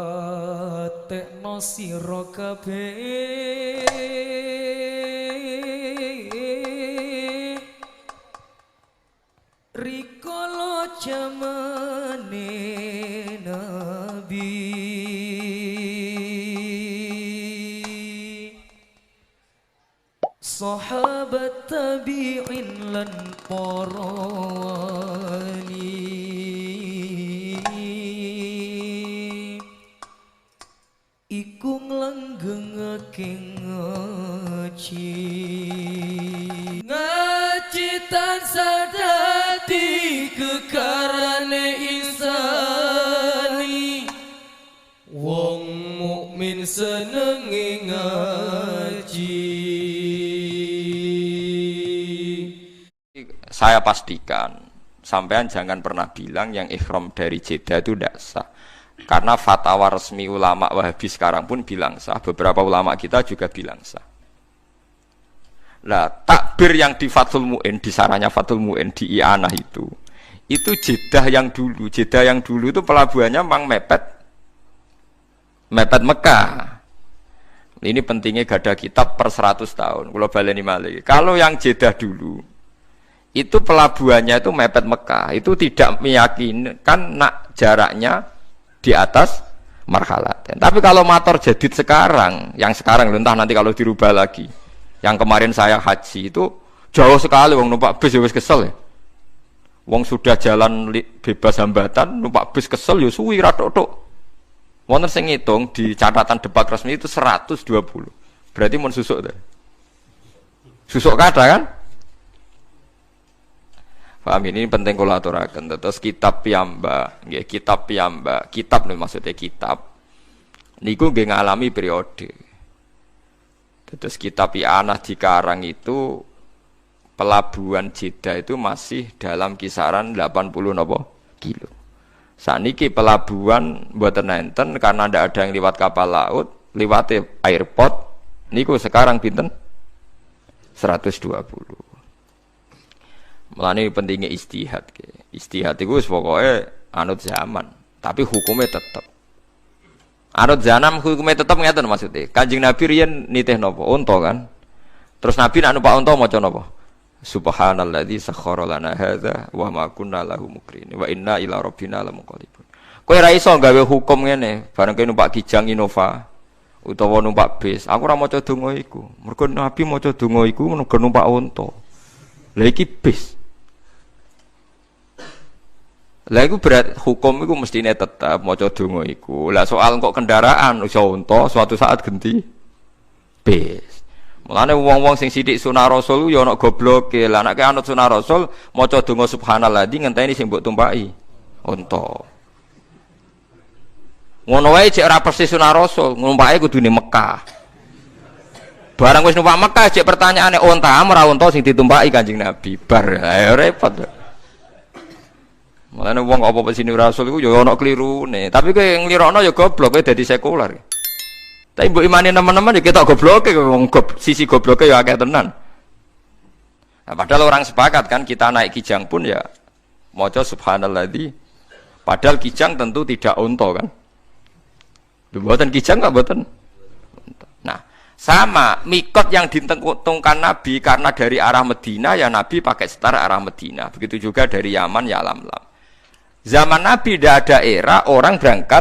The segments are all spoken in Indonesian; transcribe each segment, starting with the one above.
Gatekno sira kabeh rikala jamane Nabi sahabat tabi'in lan para wali iku nglanggengake ngaji tansah dadi kekarane insani wong mukmin senenge ngaji. Saya pastikan sampean jangan pernah bilang yang ihram dari Jeddah itu tidak sah. Karena fatwa resmi ulama Wahabi sekarang pun bilang sah, beberapa ulama kita juga bilang sah. Nah, takbir yang di Fathul Mu'in, di saranya Fathul Mu'in di I'anah itu Jeddah yang dulu. Jeddah yang dulu itu pelabuhannya memang mepet Mekah. Ini pentingnya gada kitab per 100 tahun. Kalau baleni malih. Kalau yang Jeddah dulu itu pelabuhannya itu mepet Mekah, itu tidak meyakinkan nak jaraknya di atas marhalat. Tapi kalau motor jadid sekarang, yang sekarang entah nanti kalau dirubah lagi. Yang kemarin saya haji itu jauh sekali, wong numpak bis ya wis kesel ya. Wong sudah jalan bebas hambatan, numpak bis kesel ya suwi ra tok-tok. Wonten sing ngitung di catatan debat resmi itu 120. Berarti mun susuk ta. Susuk kada kan? Paham ini penting kula aturaken. Terus kitab piyambak, nggih kitab piyambak. Kitab nih maksudnya kitab. Niku nggih ngalami periode. Terus kitab I'anah dikarang itu pelabuhan Jeddah itu masih dalam kisaran 80 kilo. Saniki pelabuhan mboten enten karena ndak ada yang lewat kapal laut, lewat airport. Niku sekarang pinten? 120. Mulane pentingnya istihad. Istihad itu pokoknya anut zaman, tapi hukumnya tetap. Anut zaman hukumnya tetap ngeten maksudnya. Kanjeng Nabi riyen nitih napa? Unta kan. Terus Nabi nak numpak unta maca napa? Subhanalladzi sakhkhara lana hadza wa ma kunna lahu muqrinin wa inna ila rabbina lamunqalibun. Kowe ra iso gawe hukum ngene, bareng kowe numpak Kijang Innova utawa numpak bis. Aku ora maca donga iku. Mergo Nabi maca donga iku numpak unta. Lah iki bis. Lah iku berat hukum iku mestine tetap maca donga iku. Lah soal kok kendaraan iso unta suatu saat genti bis. Mulane wong-wong sing sithik sunah rasul ya ana gobloke. Lah nek anut sunah rasul maca donga subhanallah ngenteni sing mbok tumpaki unta. Ngono wae cek ora persis sunah rasul, numpake kudune Mekah. Barang wis numpak Mekah cek pertanyaane unta ora unta sing ditumpaki Kanjeng Nabi. Bar ae repot. Mulane wong apa sini rasul iku ya ana klirune, tapi kowe nglirokno ya goblok kowe dadi sekuler. Tapi mbok imani teman-teman ya ketok gobloke wong sisi gobloke ya akeh tenan. Nah, padahal orang sepakat kan kita naik Kijang pun ya maca subhanalladzi. Padahal Kijang tentu tidak unta kan. Mboten Kijang kok mboten. Nah, sama mikot yang ditentukan Nabi karena dari arah Medina ya Nabi pakai setar arah Medina. Begitu juga dari Yaman ya Lam-Lam. Zaman Nabi tidak ada era orang berangkat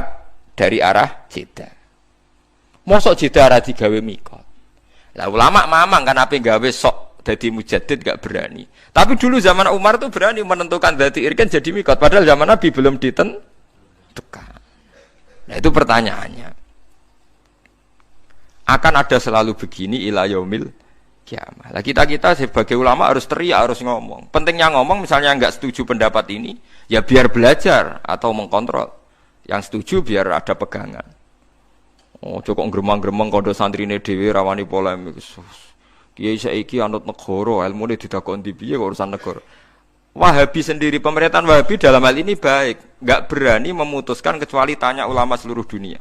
dari arah Jeddah. Mosok Jeddah arah digawe mikot. Lah ulama mamang kan apa gawe sok jadi mujaddid gak berani. Tapi dulu zaman Umar itu berani menentukan dzati irkan jadi mikot. Padahal zaman Nabi belum ditentukan. Nah itu pertanyaannya. Akan ada selalu begini ila yaumil kiamah. Lah kita sebagai ulama harus teriak, harus ngomong. Pentingnya ngomong misalnya nggak setuju pendapat ini, ya biar belajar atau mengkontrol. Yang setuju biar ada pegangan. Oh, cukup gremang-gremeng kondo santrine dhewe rawani polemik. Kiai saiki anut negara, ilmune didakon ndi piye kok urusan negara. Wahabi sendiri, pemerintahan Wahabi dalam hal ini baik, nggak berani memutuskan kecuali tanya ulama seluruh dunia.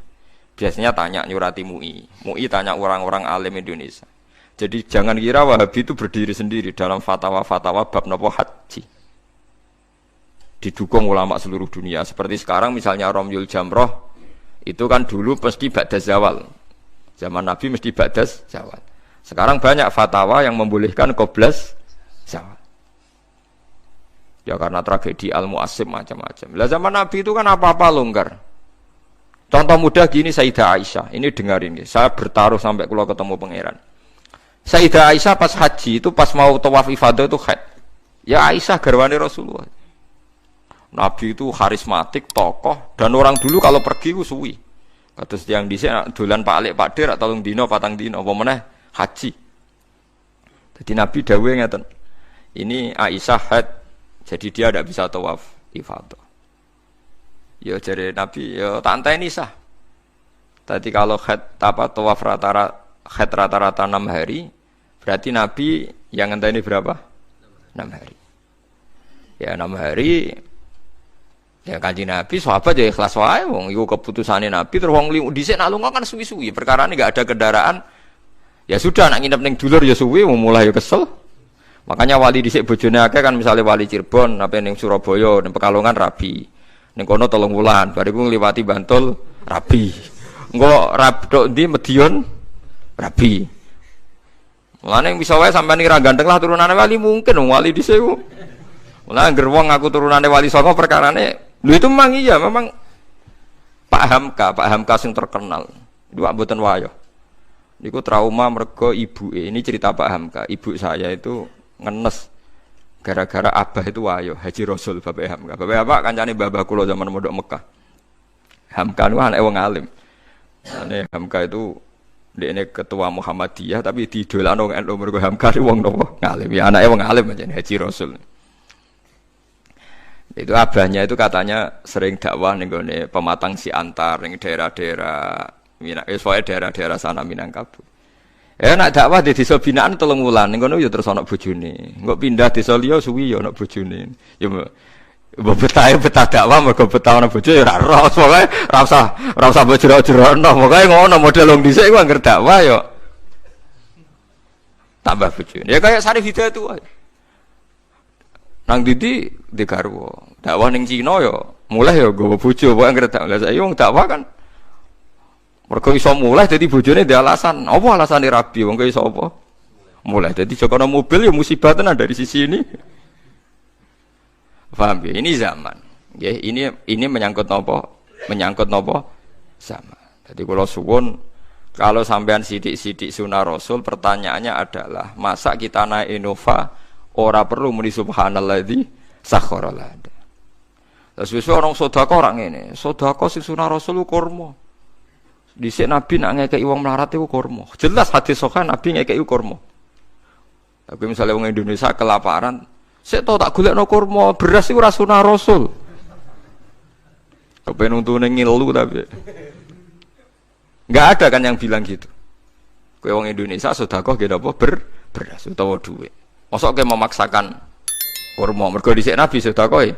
Biasanya tanya nyurati MUI tanya orang-orang alim Indonesia. Jadi jangan kira Wahabi itu berdiri sendiri dalam fatwa-fatwa bab nopo haji. Didukung ulama seluruh dunia. Seperti sekarang misalnya Romyul Jamroh Itu kan dulu mesti ba'da zawal. Zaman Nabi mesti ba'da zawal. Sekarang banyak fatwa yang membolehkan qoblas zawal. Ya karena tragedi Al-Mu'assim macam-macam. Lah zaman Nabi itu kan apa-apa longgar. Contoh mudah gini Sayyidah Aisyah. Ini dengarin ya. Saya bertaruh sampai kula ketemu pangeran. Sayyidah Aisyah pas haji itu pas mau tawaf ifadah itu haid. Ya Aisyah garwane Rasulullah. Nabi itu karismatik, tokoh dan orang dulu kalau pergi ku suwi. Kados tiyang dhisik dolan Pak Alik Pak Dir atau dino patang dino apa meneh haji. Jadi Nabi dawuh ngeten. Ini Aisyah haid. Jadi dia tidak bisa tawaf ifadah. Ya jare Nabi, ya tak anteni sah. Tadi kalau tawaf rata-rata 6 hari, berarti Nabi yang ngenteni berapa? 6 hari. Ya 6 hari. Ya Kanjeng Nabi sahabat ya ikhlas wae wong iku keputusane Nabi terus wong dhisik nak lunga kan suwi-suwi. Perkarane enggak ada kendaraan. Ya sudah nak nginep ning dulur ya suwi, mulai ya kesel. Makanya wali dhisik bojone akeh kan misalnya wali Cirebon, apa ning Surabaya, ning Pekalongan rabi. Ning kono 3 wulan, bariku ngliwati Bantul rabi. Engko tok ndi Medion rabi. Mulane bisa wae sampean iki ra ganteng lah turunane wali mungkin wali dhisik ku. Mulane angger wong aku turunane wali saka perkarane lho itu memang iya memang Pak Hamka sing terkenal. Dua mboten wayo. Niku trauma mergo ibuke. Ini cerita Pak Hamka. Ibu saya itu ngenes gara-gara abah itu wayo Haji Rasul Bapak Hamka. Bapak apa kancane babah kula zaman mondok Mekah. Hamka niku anake wong alim. Ane Hamka itu dekne ketua Muhammadiyah tapi didolano NU mergo Hamka niku wong nopo ngalim. Ya anake wong alim aja Haji Rasul. Itu abahnya itu katanya sering dakwah ning gone Pematang Siantar ning daerah-daerah daerah-daerah sana Minangkabau. Nak dakwah di desa binaan 3 wulan, ning kono ya terus ana bojone. Engko pindah desa liya suwi ya ana bojone. Ya betah dakwah mergo betah ana bojo ya ora roh, pokoke ora usah bojro-jrono. Pokoke ngono model wong dhisik iku anggere dakwah ya tambah bojone. Ya kayak Sarif Hidayat itu wae. Nang Didi di garwa. Dakwah ning Cina ya mulai ya nggawa bojo, pokoke anggere dakwah. Lah saiki wong dakwah kan mergo iso mulai dadi bojone ndek alasan. Apa alasane rabi wong iso apa? Mulai dadi jokono mobil ya musibah tenan dari sisi ini. Paham ya? Ini zaman. Nggih, ini menyangkut napa? Menyangkut napa? Zaman. Jadi kula suwun kalau sampean sithik-sithik sunah Rasul pertanyaannya adalah masa kita naik Innova ora perlu muni subhanalladzi sakhkhara lana. Terus wis orang sedekah ora ngene. Sedekah sing sunah Rasul kurma. Dhisik Nabi nak ngekeki wong melarat iku kurma. Jelas hadis sahih Nabi ngekeki kurma. Tapi misalnya wong Indonesia kelaparan, sik to tak golekno kurma, beras iku ora sunah Rasul. Kepen untune ngilu tapi. Enggak ada kan yang bilang gitu. Kowe wong Indonesia sedekah nggih napa beras utawa dhuwit. Mosok kowe memaksakan kurma mergo dhisik Nabi sedekah.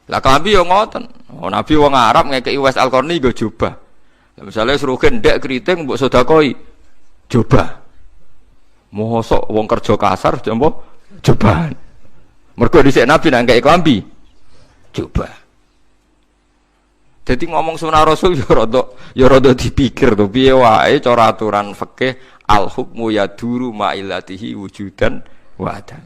Lah Nabi yo ngoten. Oh Nabi wong Arab ngekeki Wes Al-Qarni nggo jubah. Misalnya suruh gendek keriting mbok sedekah jubah. Mosok wong kerja kasar jombo jubahan. Mergo dhisik Nabi nang ngekeki klambi jubah. Jadi ngomong sunah Rasul ya rada dipikir to piye wae cara aturan fikih al hukmu yaduru ma'ilatihi wujudan wa adam.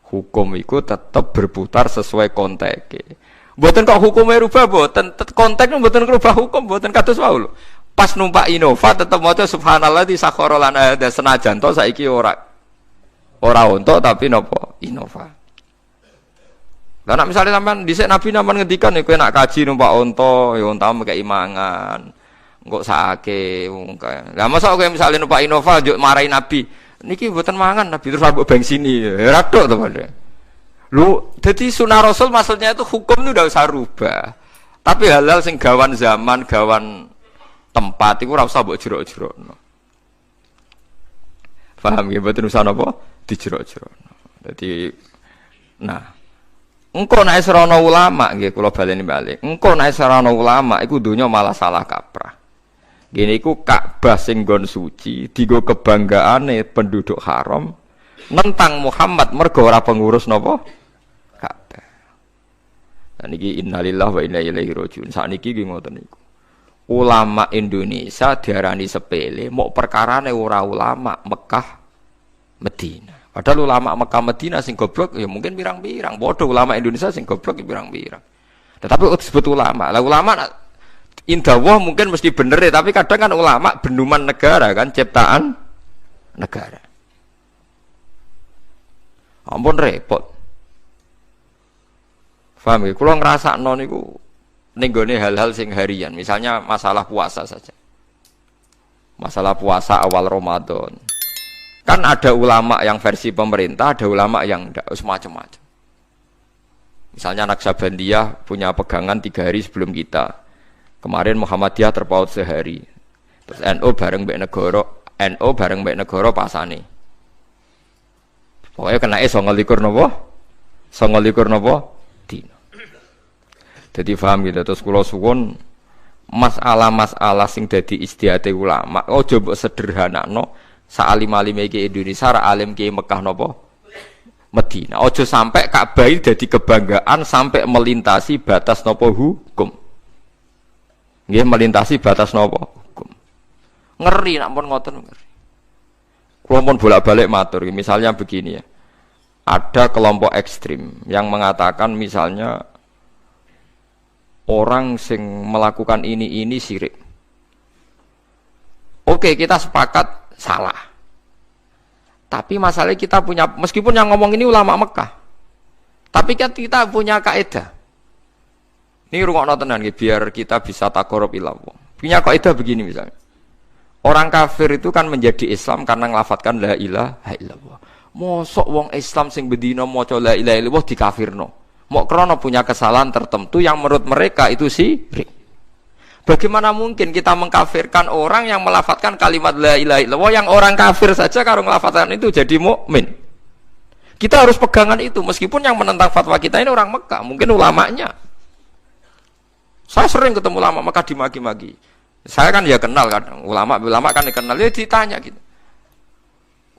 Hukum itu tetap berputar sesuai konteks. Mboten kok hukume rubah mboten, konteks mboten rubah hukum mboten kados wae lho. Pas numpak Innova tetep maca subhanallah di sakhara lan ada senajan to saiki ora unta tapi napa Innova. Lah nek misale sampean dhisik Nabi sampean ngendikan kowe nak kaji numpak unta ya unta mekeki mangan. Engko sakake wong kae. Lah mosok kowe misale numpak Innova njuk marahi Nabi, niki mboten mangan Nabi terus mbok bensini. Ya ora tok to padha. Lu, jadi sunah Rasul maksudnya itu hukum itu udah usah rubah. Tapi halal sing gawan zaman, gawan tempat itu ora usah mbok jero-jerono. Paham ya mboten usah napa dijerok-jerokno. Jadi nah, engko nek serono ulama nggih kula baleni balik. Engko nek serono ulama iku donya malah salah kaprah. Gini iku Ka'bah sing nggon suci, digo kebanggaane penduduk haram. Nentang Muhammad mergo ora pengurus napa Ka'bah. Lan iki innalillahi wa inna ilaihi rajiun. Sakniki ki ngoten niku. ulama Indonesia diarani sepele, mau perkarane ora ulama Mekah Medina. Padahal ulama Mekah Medina sing goblok ya mungkin pirang-pirang. Padha ulama Indonesia sing goblok ya pirang-pirang. Tetapi disebut ulama. Lah ulama indawah mungkin mesti bener ya, tapi kadang kan ulama benduman negara kan, ciptaan negara. Ampun repot. Paham ya? Kula ngrasakno niku ning gone hal-hal sing harian, misalnya masalah puasa saja. Masalah puasa awal Ramadan. Kan ada ulama yang versi pemerintah, ada ulama yang enggak, semacam-macam. Misalnya Naksabandiyah punya pegangan 3 hari sebelum kita. Kemarin Muhammadiyah terpaut sehari. Terus NU bareng mbek negara pasane. Pokoknya kena 29 napa? 29 napa? Dina. Jadi paham gitu. Terus kula suwun masalah-masalah sing dadi istihate ulama, aja mbok sederhanakno. Sa'alim-alime iki Indonesia, ra alim ki Mekah napa? Medina. Aja sampai Ka'bah dadi kebanggaan sampai melintasi batas napa hukum. Nggih melintasi batas napa hukum. Ngeri nek pun ngoten ngeri. Kula pun bolak-balik matur, misalnya begini ya. Ada kelompok ekstrim yang mengatakan misalnya orang sing melakukan ini syirik. Oke, kita sepakat salah. Tapi masalahnya kita punya, meskipun yang ngomong ini ulama Mekah, tapi kan kita punya kaidah. Ini rungokno tenan nggih biar kita bisa taqarrub ila Allah. Punya kaidah begini misalnya. Orang kafir itu kan menjadi Islam karena nglafatkan la ilaha illallah. Mosok wong Islam sing bedina maca la ilaha illallah dikafirno. Mok krana punya kesalahan tertentu yang menurut mereka itu syirik. Bagaimana mungkin kita mengkafirkan orang yang melafadzkan kalimat la ilaha illallah yang orang kafir saja kalau melafadzkan itu jadi mukmin. Kita harus pegangan itu meskipun yang menentang fatwa kita ini orang Mekah, mungkin ulamanya. Saya sering ketemu ulama Mekah dimaki-maki. Saya kan ya kenal kan, ulama kan dikenal, dia ditanya gitu.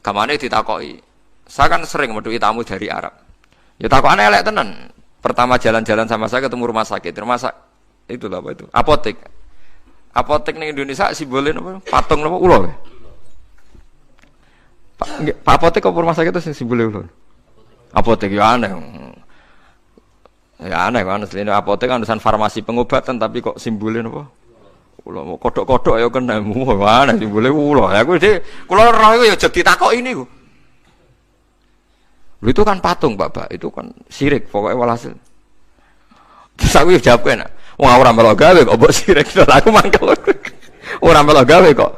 Kamane ditakoki. Saya kan sering meduki tamu dari Arab. Ya takokane elek tenan. Pertama jalan-jalan sama saya ketemu rumah sakit. Itu apa itu? Apotek. Apotek ning Indonesia simbolnya apa? Patung apa? Ulo. Pak apotek apa rumah sakit itu simbolnya ulo? Apotek ya aneh. Ya aneh kan, asline apotek kan urusan farmasi pengobatan tapi kok simbolnya apa? Ulo. Kodok-kodok ya kena mana simbolnya ulo. Ya aku kula roh iku ya aja ditakoki niku. Lho itu kan patung, Bapak. Itu kan syirik pokoknya walhasil. Terus aku jawab kena. Wah ora melok gawe kok mbok sirik to aku mangkel. Ora melok gawe kok.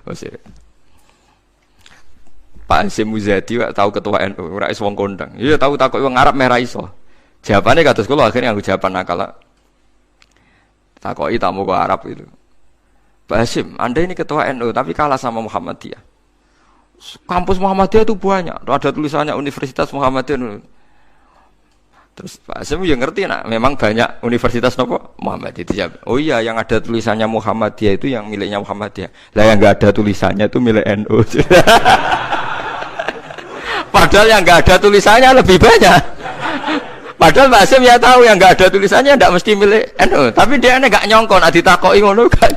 Oh sirik. Pak Hasyim Muzadi tahu ketua NU, ora iso wong kondang. Iya tahu takok wong Arab merah iso. Jawabane kados kula akhirnya nganggo jawaban nakal. Takoki tamu kok Arab itu. Pak Hasyim, Anda ini ketua NU tapi kalah sama Muhammadiyah. Kampus Muhammadiyah itu banyak. Ada tulisannya Universitas Muhammadiyah. Terus Pak Hasyim ya ngerti nak, memang banyak universitas nopo Muhammadiyah itu. Oh iya, yang ada tulisannya Muhammadiyah itu yang miliknya Muhammadiyah. Lah yang enggak ada tulisannya itu milik NU. Padahal yang enggak ada tulisannya lebih banyak. Padahal Pak Hasyim ya tahu yang enggak ada tulisannya enggak mesti milik NU, tapi dia enggak nyongkon, ditakoki ngono kan.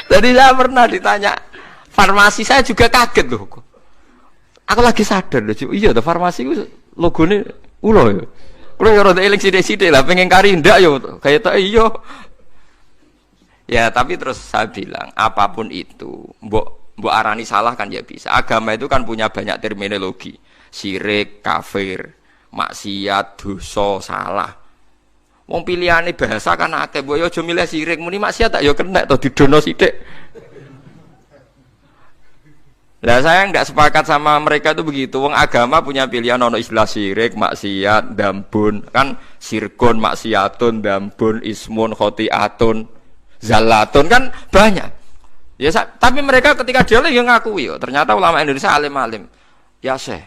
Tadi saya pernah ditanya farmasi, saya juga kaget loh. Aku lagi sadar loh, iya tuh farmasi itu logonya ulo ya. Kulo yo rada eling sithik-sithik lah pengen kari ndak yo kaya tok iya. Ya, tapi terus saya bilang apapun itu, mbok arani salah kan ya bisa. Agama itu kan punya banyak terminologi. Syirik, kafir, maksiat, dosa, salah. Wong pilihane bahasa kan akeh, mbok yo aja milih syirik, muni maksiat tak yo kena to didono sithik. Lah saya enggak sepakat sama mereka itu begitu. Wong agama punya pilihan ono istilah syirik, maksiat, dambun, kan sirkun, maksiatun, dambun, ismun, khotiatun, zalatun kan banyak. Ya tapi mereka ketika dialog yang ngakui yo. Ternyata ulama Indonesia alim-alim. Ya Syekh.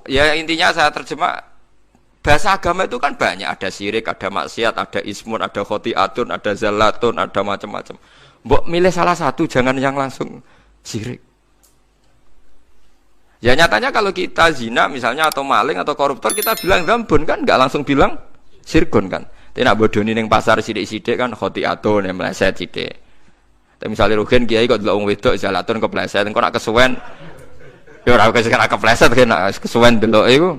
Ya intinya saya terjemah bahasa agama itu kan banyak, ada syirik, ada maksiat, ada ismun, ada khotiatun, ada zalatun, ada macam-macam. Mbok milih salah satu, jangan yang langsung syirik. Ya nyatanya kalau kita zina misalnya atau maling atau koruptor kita bilang dambun kan, nggak langsung bilang sirkun kan. Tapi nak bodoni ning pasar sithik-sithik kan khotiatun yang meleset sithik. Tapi misalnya rugen kiai kok delok wong wedok jalatun kepleset, engko nak kesuwen ya ora kepleset kena kesuwen delok iku.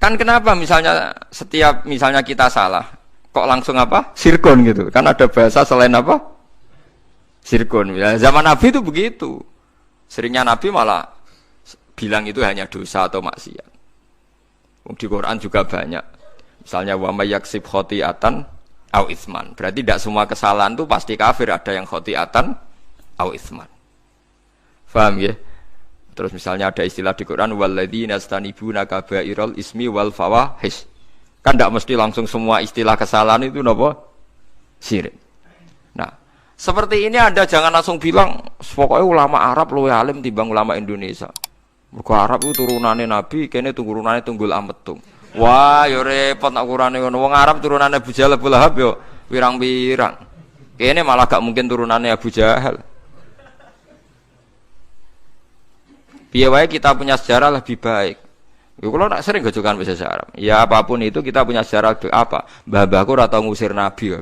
Kan kenapa misalnya setiap misalnya kita salah kok langsung apa? Sirkun gitu. Kan ada bahasa selain apa? Sirkun. Ya, zaman Nabi itu begitu. Seringnya Nabi malah bilang itu hanya dosa atau maksiat. Di Quran juga banyak. Misalnya wa may yaksib khotiatan au itsman. Berarti tidak semua kesalahan itu pasti kafir, ada yang khotiatan au itsman. Paham ya? Terus misalnya ada istilah di Quran walladzina yastanibuna kabairal ismi wal fawahish. Kan tidak mesti langsung semua istilah kesalahan itu napa? Syirik. Nah, seperti ini Anda jangan langsung bilang pokoknya ulama Arab luwih alim timbang ulama Indonesia. Mergo Arab itu turunane Nabi, kene turunane Tunggul Ametung. Wah, yo repot nak ukurane ngono. Wong Arab turunane Abu Jahal Abu Lahab yo pirang-pirang. Kene malah gak mungkin turunane Abu Jahal. Piye wae kita punya sejarah lebih baik. Yo kula nak sering gojokan bahasa Arab. Ya apapun itu kita punya sejarah apa? Mbah-mbahku ora tau ngusir Nabi.